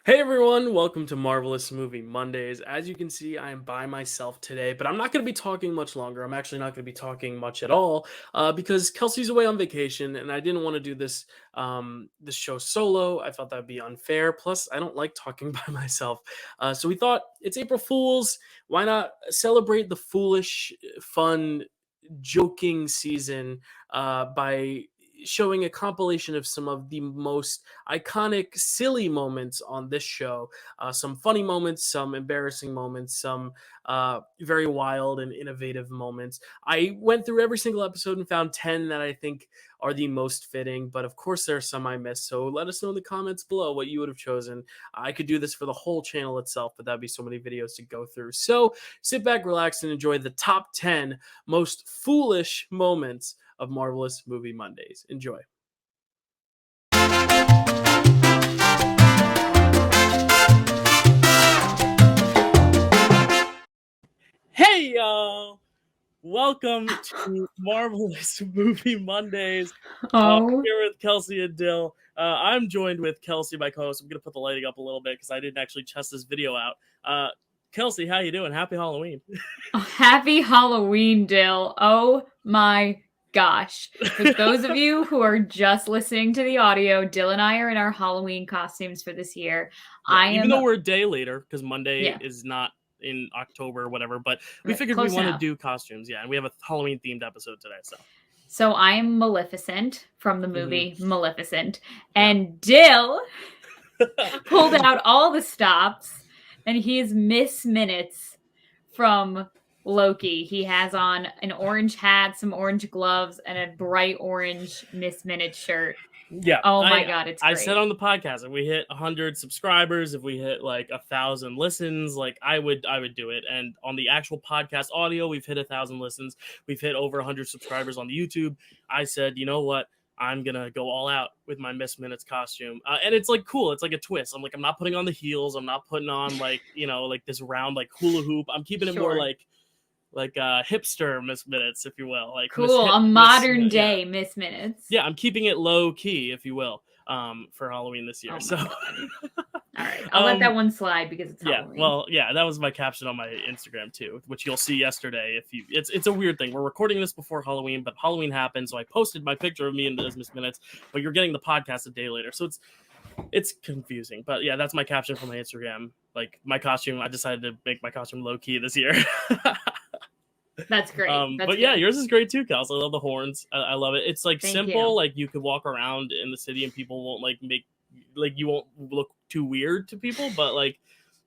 Hey everyone, welcome to Marvel-ous Movie Mondays. As you can see, I am by myself today, but I'm not going to be talking much longer. I'm actually not going to be talking much at all because Kelsey's away on vacation, and I didn't want to do this show solo. I felt that would be unfair. Plus, I don't like talking by myself. So we thought it's April Fools. Why not celebrate the foolish, fun, joking season by showing a compilation of some of the most iconic, silly moments on this show. Some funny moments, some embarrassing moments, some very wild and innovative moments. I went through every single episode and found 10 that I think are the most fitting, but of course there are some I missed. So let us know in the comments below what you would have chosen. I could do this for the whole channel itself, but that'd be so many videos to go through. So sit back, relax, and enjoy the top 10 most foolish moments of Marvel-ous Movie Mondays. Enjoy. Hey y'all! Welcome to Marvel-ous Movie Mondays. Oh, Here with Kelsey and Dill. I'm joined with Kelsey, my co-host. I'm gonna put the lighting up a little bit because I didn't actually test this video out. Kelsey, how you doing? Happy Halloween! happy Halloween, Dill. Oh my gosh. For those of you who are just listening to the audio, Dill and I are in our Halloween costumes for this year. Yeah, even though we're a day later because Monday Yeah. is not in October or whatever, but we Right, figured we close want to enough. do costumes. Yeah, and we have a Halloween themed episode today. So I am Maleficent from the Mhm. movie Maleficent, Yeah. and Dill pulled out all the stops, and he is Miss Minutes from Loki. He has on an orange hat, some orange gloves, and a bright orange Miss Minutes shirt. Yeah, Oh my god, it's I great. said on the podcast, if we hit 100 subscribers, if we hit like 1,000 listens, like I would do it. And on the actual podcast audio, we've hit 1,000 listens. We've hit over 100 subscribers on the YouTube. I said, you know what? I'm gonna go all out with my Miss Minutes costume, and it's like cool. It's like a twist. I'm like, I'm not putting on the heels. I'm not putting on like like this round like hula hoop. I'm keeping it more Sure. like hipster Miss Minutes, if you will. Like Cool, a modern day Miss Minutes. Yeah, I'm keeping it low key, if you will, for Halloween this year. Oh So, all right, I'll let that one slide because it's yeah, Halloween. well, yeah, that was my caption on my Instagram too, which you'll see yesterday. It's a weird thing. We're recording this before Halloween, but Halloween happened, so I posted my picture of me in those Miss Minutes. But you're getting the podcast a day later, so it's confusing. But yeah, that's my caption for my Instagram. Like my costume, I decided to make my costume low key this year. That's great. But yeah, yours is great too, Kels. I love the horns. I love it. It's like Thank simple. you. Like you could walk around in the city and people won't you won't look too weird to people. But like,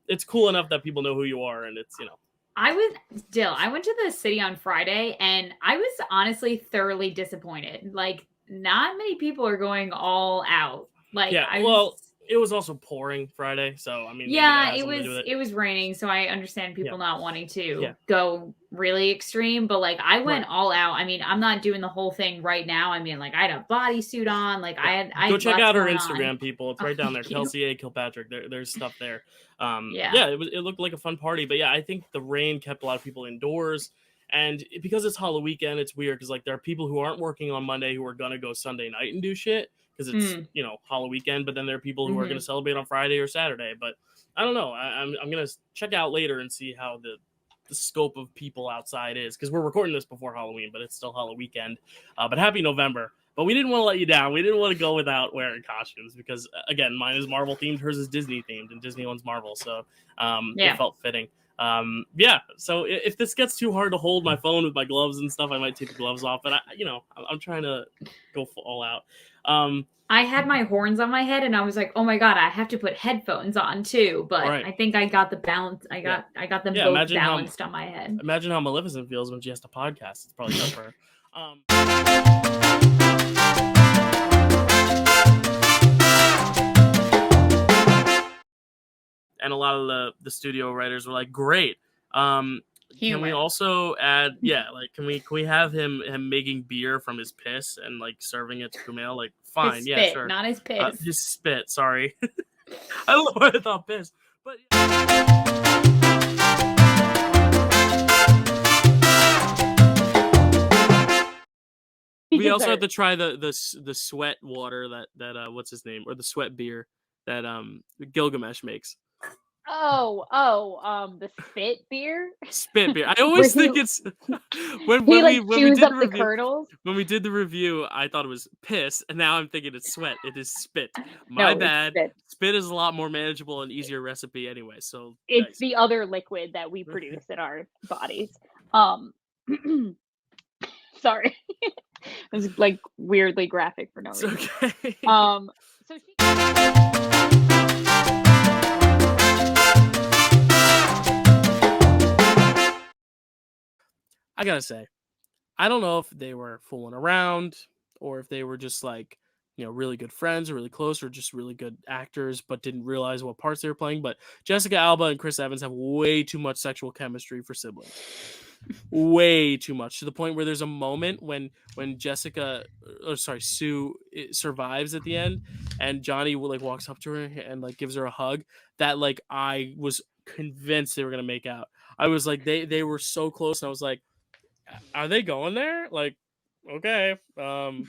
it's cool enough that people know who you are, and it's I went to the city on Friday and I was honestly thoroughly disappointed. Like, not many people are going all out. Like, yeah. It was also pouring Friday, so I mean, yeah, it was raining, so I understand people not wanting to go really extreme, but like I went all out. I mean, I'm not doing the whole thing right now. I mean, like I had a bodysuit on, like I go check out her going Instagram, on. people. It's right down there, Kelsey Kilpatrick. There's stuff there. Yeah, it looked like a fun party, but yeah, I think the rain kept a lot of people indoors. And because it's Halloween weekend, it's weird because like there are people who aren't working on Monday who are gonna go Sunday night and do shit because it's Halloween weekend. But then there are people who are gonna celebrate on Friday or Saturday. But I don't know. I'm gonna check out later and see how the scope of people outside is because we're recording this before Halloween, but it's still Halloween weekend. But happy November. But we didn't want to let you down. We didn't want to go without wearing costumes because again, mine is Marvel themed, hers is Disney themed, and Disney owns Marvel, so it felt fitting. So if this gets too hard to hold my phone with my gloves and stuff, I might take the gloves off, but I'm trying to go all out. I had my horns on my head and I was like, oh my god, I have to put headphones on too, but I think I got the balance. I got them both balanced on my head. Imagine how Maleficent feels when she has to podcast. It's probably tough for her. And a lot of the studio writers were like, great. Can we also add can we have him making beer from his piss and like serving it to Kumail? Like fine, his yeah, spit, sure. not his piss. His spit, sorry. I don't know why I thought piss. But we also have to try the sweat water that what's his name, or the sweat beer Gilgamesh makes. The spit beer. Spit beer. I always think it's when we chews did up the the review. kernels. When we did the review, I thought it was piss, and now I'm thinking it's sweat. It is spit. No, it's bad. spit. Spit is a lot more manageable and easier recipe anyway. So It's nice. the other liquid that we produce in our bodies. Sorry, it was like weirdly graphic for no It's reason. okay. So she. I gotta say, I don't know if they were fooling around or if they were just like, really good friends or really close or just really good actors, but didn't realize what parts they were playing. But Jessica Alba and Chris Evans have way too much sexual chemistry for siblings. Way too much, to the point where there's a moment when Sue survives at the end, and Johnny walks up to her and gives her a hug. That I was convinced they were gonna make out. I was like, they were so close, and I was like, are they going there? Okay. No,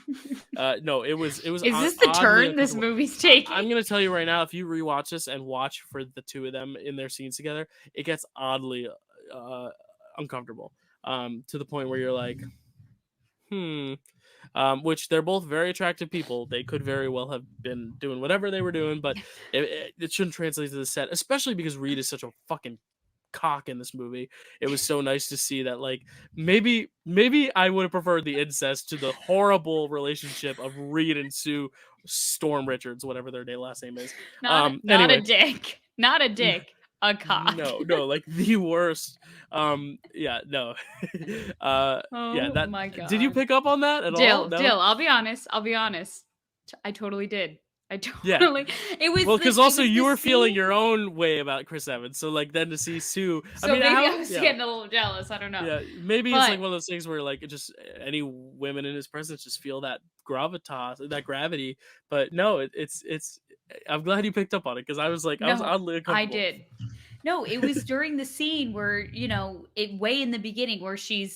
it was. Is this the turn this movie's taking? I'm gonna tell you right now, if you rewatch this and watch for the two of them in their scenes together, it gets oddly uncomfortable. To the point where you're like, which they're both very attractive people. They could very well have been doing whatever they were doing, but it shouldn't translate to the set, especially because Reed is such a fucking cock in this movie. It was so nice to see that maybe I would have preferred the incest to the horrible relationship of Reed and Sue Storm Richards, whatever their last name is. Not anyway. a dick. Not a dick. A cock. No, the worst. Yeah, no. My God. Did you pick up on that at all? No? Dill, I'll be honest. I totally did. It was because also you were feeling your own way about Chris Evans, so then to see Sue, so maybe I was getting a little jealous. I don't know. Yeah, maybe it's one of those things where just any women in his presence just feel that gravitas, that gravity. But no, it's. I'm glad you picked up on it, because I was I was oddly uncomfortable. I did. No, it was during the scene where way in the beginning where she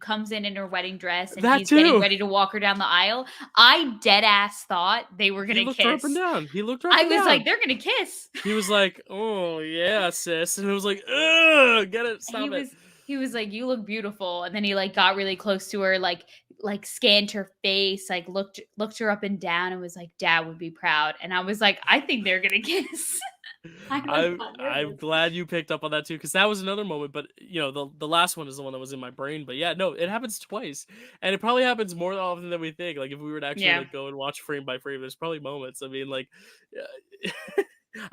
comes in her wedding dress and he's getting ready to walk her down the aisle. I dead ass thought they were gonna kiss. He looked up and down. I was like, they're gonna kiss. He was like, "Oh yeah, sis," and it was like, "Ugh, get it, stop it." He was like, "You look beautiful," and then he got really close to her, scanned her face, looked her up and down, and was like, "Dad would be proud." And I was like, I think they're gonna kiss. I'm glad you picked up on that too, because that was another moment. But the last one is the one that was in my brain. But yeah, no, it happens twice, and it probably happens more often than we think. If we were to actually go and watch frame by frame, there's probably moments. I mean, I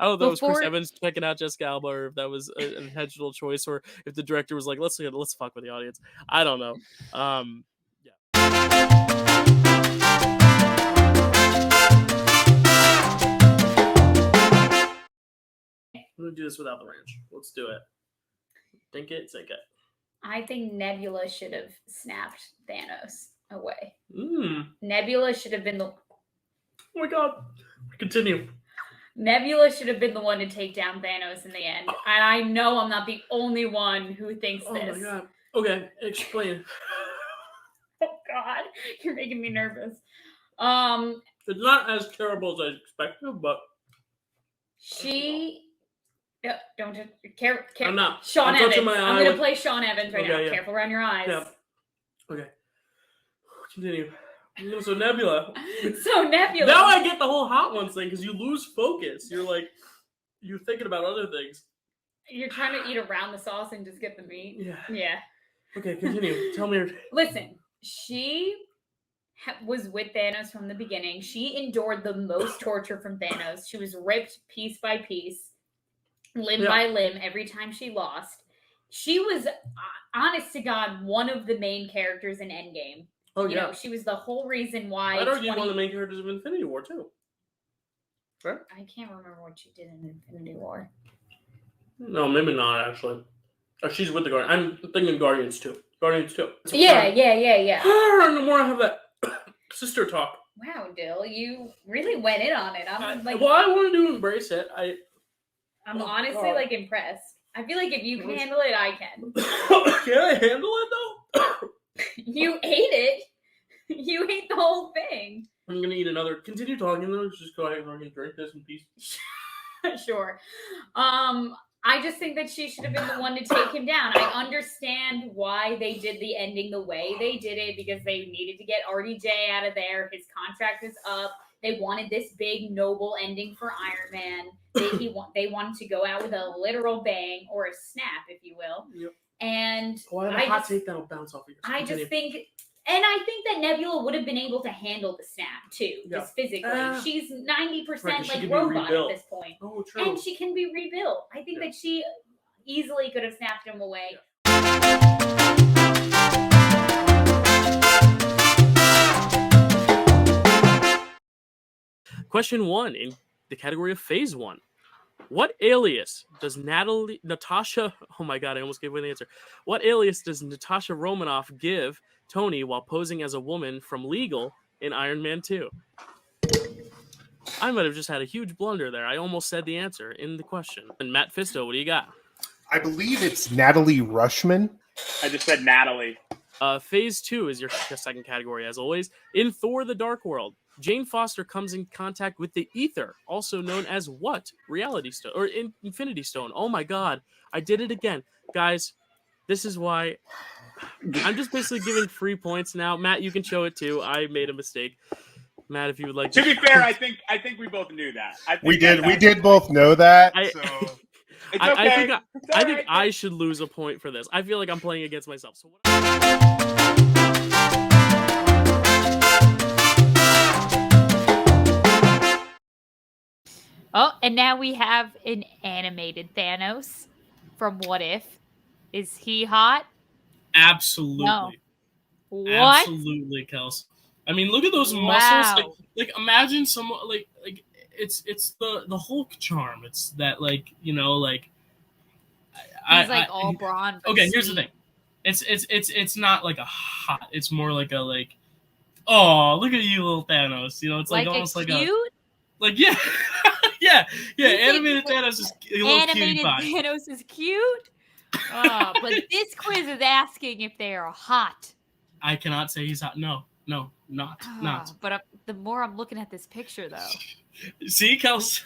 don't know if that was Chris Evans checking out Jessica Alba, or if that was an intentional choice, or if the director was like, let's fuck with the audience. I don't know. I'm gonna do this without the ranch. Let's do it. Think it, take it. I think Nebula should have snapped Thanos away. Mm. Nebula should have been the. Oh my God! Continue. Nebula should have been the one to take down Thanos in the end, and I know I'm not the only one who thinks this. Oh my God! Okay, explain. Oh God, you're making me nervous. It's not as terrible as I expected, but she. Don't care. I'm not. Sean Evans. I'm going to play Sean Evans right now. Yeah. Careful around your eyes. Yeah. Okay. Continue. So Nebula. Now I get the whole Hot Ones thing, because you lose focus. You're thinking about other things. You're trying to eat around the sauce and just get the meat. Yeah. Okay, continue. Tell me. Listen, she was with Thanos from the beginning. She endured the most torture from Thanos. She was ripped piece by piece, limb by limb, every time she lost. She was, honest to God, one of the main characters in Endgame. Oh, you know, she was the whole reason why. I'd argue one of the main characters of Infinity War, too. Right? I can't remember what she did in Infinity War. No, maybe not, actually. Oh, she's with the Guardians. I'm thinking Guardians 2. Yeah. No more I have that sister talk. Wow, Dill, you really went in on it. I wanted to embrace it. I'm honestly impressed. I feel like if you can handle it, I can. Can I handle it though? You ate it. You ate the whole thing. I'm gonna eat another. Continue talking though. Just go ahead and drink this in peace. Sure. I just think that she should have been the one to take him down. I understand why they did the ending the way they did it, because they needed to get RDJ out of there. His contract is up. They wanted this big, noble ending for Iron Man. They wanted to go out with a literal bang, or a snap, if you will. Yep. And I have a hot take that'll bounce off of yours. I just think... And I think that Nebula would have been able to handle the snap too, just physically. She's 90% like robot at this point. Oh, true. And she can be rebuilt. I think that she easily could have snapped him away. Question 1 in the category of Phase 1. What alias does Natasha... Oh my god, I almost gave away the answer. What alias does Natasha Romanoff give Tony while posing as a woman from Legal in Iron Man 2? I might have just had a huge blunder there. I almost said the answer in the question. And Matt Fisto, what do you got? I believe it's Natalie Rushman. I just said Natalie. Phase 2 is your second category, as always. In Thor: The Dark World, Jane Foster comes in contact with the Ether, also known as what? Reality Stone, or Infinity Stone. Oh my god, I did it again. Guys, this is why I'm just basically giving free points now. Matt, you can show it too. I made a mistake. Matt, if you would like to be fair, I think we both knew that. We did both know that. So. It's okay. I think I should lose a point for this. I feel like I'm playing against myself. So Oh, and now we have an animated Thanos from What If. Is he hot? Absolutely. No. What? Absolutely, Kels. I mean, look at those muscles. Like imagine someone like it's the Hulk charm. It's that he's all brawn. Okay, here's the thing. It's not like a hot. It's more like a oh, look at you, little Thanos. You know, it's like almost cute? Like yeah. yeah. Animated Thanos is a little cutie pie. Thanos is cute. Oh, but this quiz is asking if they are hot. I cannot say he's hot. No, not. But the more I'm looking at this picture, though. See, Kels.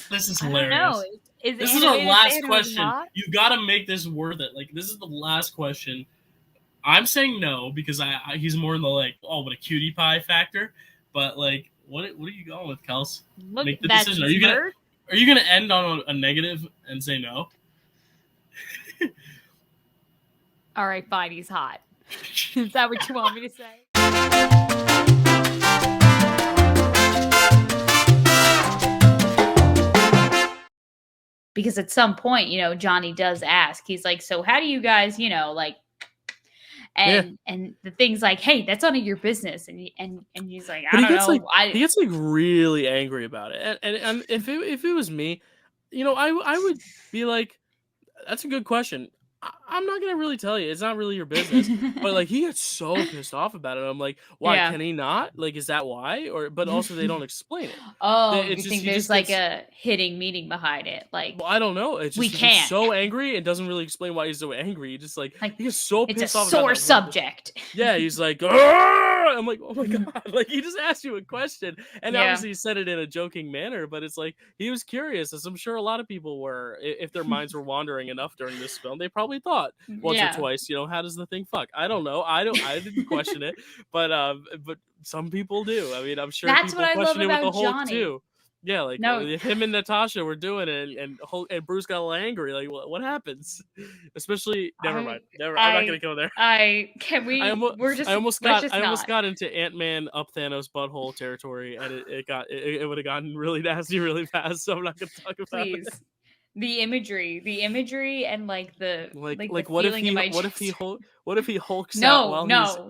This is hilarious. This is our last question. Hot? You got to make this worth it. Like, this is the last question. I'm saying no because he's more in the what a cutie pie factor. But what are you going with, Kels? Make the decision. Are you gonna end on a negative and say no? All right, fine. He's hot. Is that what you want me to say? Because at some point, Johnny does ask. He's like, "So how do you guys, And the thing's like, hey, that's none of your business. And he's like, I don't know. He gets really angry about it. And if it was me, I would be like, that's a good question. I'm not gonna really tell you. It's not really your business. But he gets so pissed off about it. I'm like, why can he not? Is that why? But also they don't explain it. Oh, you think there's a hidden meaning behind it? Well, I don't know. It's just he's so angry. It doesn't really explain why he's so angry. He just he gets so pissed off. It's a sore subject. Yeah, he's like, I'm like, oh my god! He just asked you a question, and obviously he said it in a joking manner. But it's he was curious, as I'm sure a lot of people were. If their minds were wandering enough during this film, they probably thought once or twice, how does the thing fuck? I don't know. I didn't question it, but some people do. I mean, I'm sure that's people what I question love it with about the Hulk Johnny. too. Yeah, if him and Natasha were doing it, and Bruce got a little angry. What happens? Especially, never mind. I'm not gonna go there. I almost got into Ant-Man up Thanos butthole territory, and it would have gotten really nasty really fast. So I'm not gonna talk about it. The imagery, and what if he hulks out while no,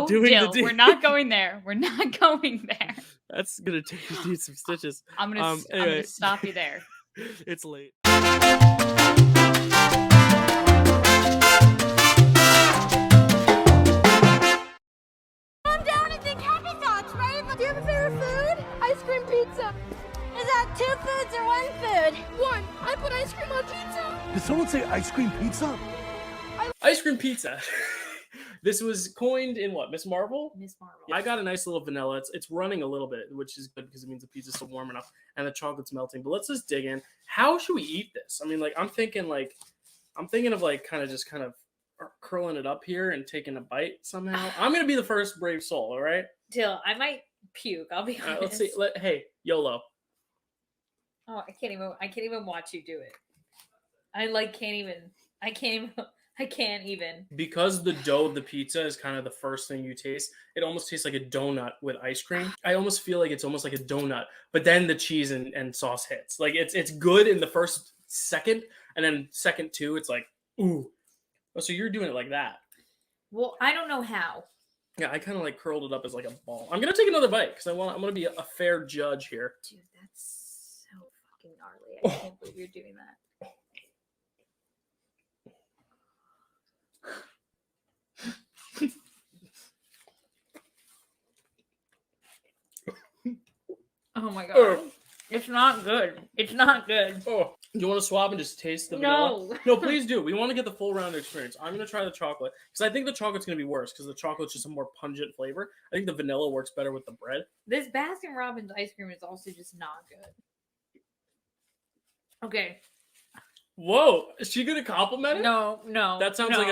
Jill, we're not going there. We're not going there. That's gonna take you some stitches. I'm gonna stop you there. It's late. I'm down and think happy thoughts, right? Do you have a favorite food? Ice cream pizza. Is that 2 foods or 1 food? 1. I put ice cream on pizza. Did someone say ice cream pizza? Ice cream pizza. This was coined in what? Miss Marvel? Miss Marvel. I got a nice little vanilla. It's running a little bit, which is good because it means the pizza's still warm enough and the chocolate's melting. But let's just dig in. How should we eat this? I mean, like I'm thinking of like kind of curling it up here and taking a bite somehow. I'm gonna be the first brave soul. All right. Jill, I might puke. I'll be honest. Let's see. Hey, YOLO. Oh, I can't even watch you do it. I can't even. Because the dough of the pizza is kind of the first thing you taste, it almost tastes like a donut with ice cream. I almost feel like it's almost like a donut, but then the cheese and sauce hits. Like it's good in the first second, and then second two, it's like, ooh. Oh, so you're doing it like that. Well, I don't know how. Yeah, I kind of like curled it up as like a ball. I'm gonna take another bite because I'm gonna be a fair judge here. Dude, that's so fucking gnarly. I can't believe you're doing that. Oh my god. It's not good. It's not good. Oh, do you want to swap and just taste the vanilla? No, please do. We want to get the full round experience. I'm going to try the chocolate because I think the chocolate's going to be worse because the chocolate's just a more pungent flavor. I think the vanilla works better with the bread. This Baskin Robbins ice cream is also just not good. Okay. Whoa, is she going to compliment it? No. That sounds no, like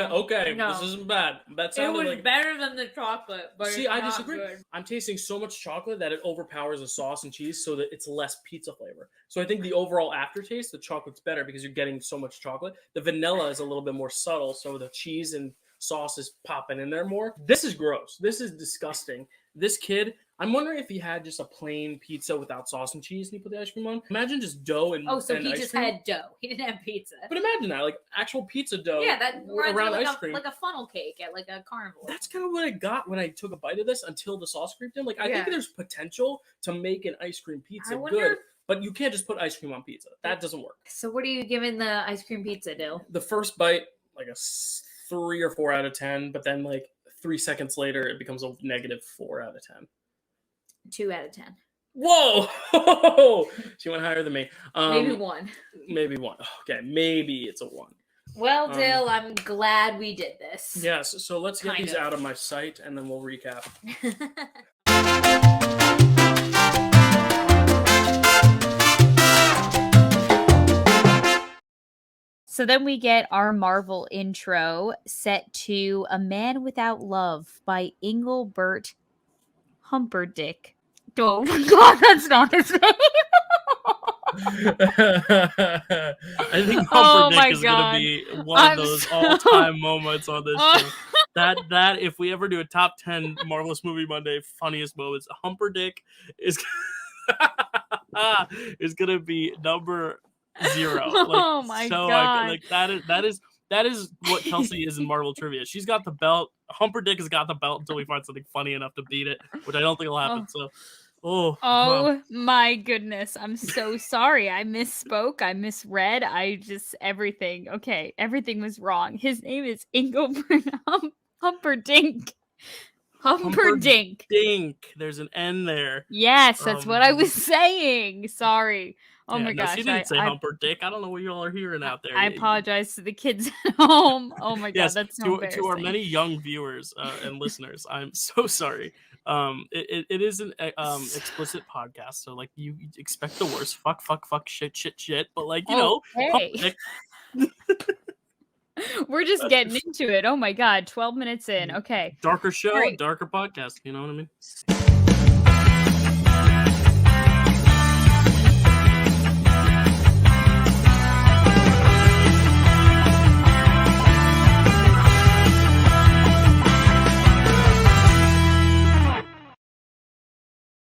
no. this isn't bad. That It sounded was like better than the chocolate, but See, it's I not disagree. good. I'm tasting so much chocolate that it overpowers the sauce and cheese so that it's less pizza flavor. So I think the overall aftertaste, the chocolate's better because you're getting so much chocolate. The vanilla is a little bit more subtle, so the cheese and sauce is popping in there more. This is gross. This is disgusting. This kid, I'm wondering if he had just a plain pizza without sauce and cheese and he put the ice cream on. Imagine just dough and so and he ice just cream. had dough. He didn't have pizza. But imagine that, like actual pizza dough Yeah, that around like ice cream. like a funnel cake at like a carnival. That's kind of what I got when I took a bite of this until the sauce creeped in. Like, I think there's potential to make an ice cream pizza good, but you can't just put ice cream on pizza. That doesn't work. So what are you giving the ice cream pizza, Dill? The first bite, like a 3 or 4 out of 10, but then like 3 seconds later, it becomes a -4 out of 10. 2 out of 10. Whoa! She went higher than me. Maybe 1. Maybe 1. Okay, maybe it's a 1. Well, Dill, I'm glad we did this. Yes, so let's get these out of my sight, and then we'll recap. So then we get our Marvel intro set to A Man Without Love by Engelbert Humperdinck. Oh my god, that's not his name. I think Humperdinck is going to be one of those all-time moments on this show. That if we ever do a top 10 Marvel-ous Movie Monday funniest moments, Humperdinck is going to be number 0. Like, oh my god! Like that is what Kelsey is in Marvel trivia. She's got the belt. Humperdinck has got the belt until we find something funny enough to beat it, which I don't think will happen. So, my goodness! I'm so sorry. I misspoke. I misread. Everything. Okay, everything was wrong. His name is Engelbert Humperdinck. Humperdinck. There's an N there. Yes, that's what I was saying. Sorry. Oh my gosh. She didn't say Humperdinck. I don't know what you all are hearing out there. I apologize to the kids at home. Oh my god, that's so embarrassing. To our many young viewers and listeners, I'm so sorry. It is an explicit podcast, so like you expect the worst. Fuck, shit. But like Humperdinck. We're just getting into it. Oh my god, 12 minutes in. Okay. Darker show, darker podcast. You know what I mean?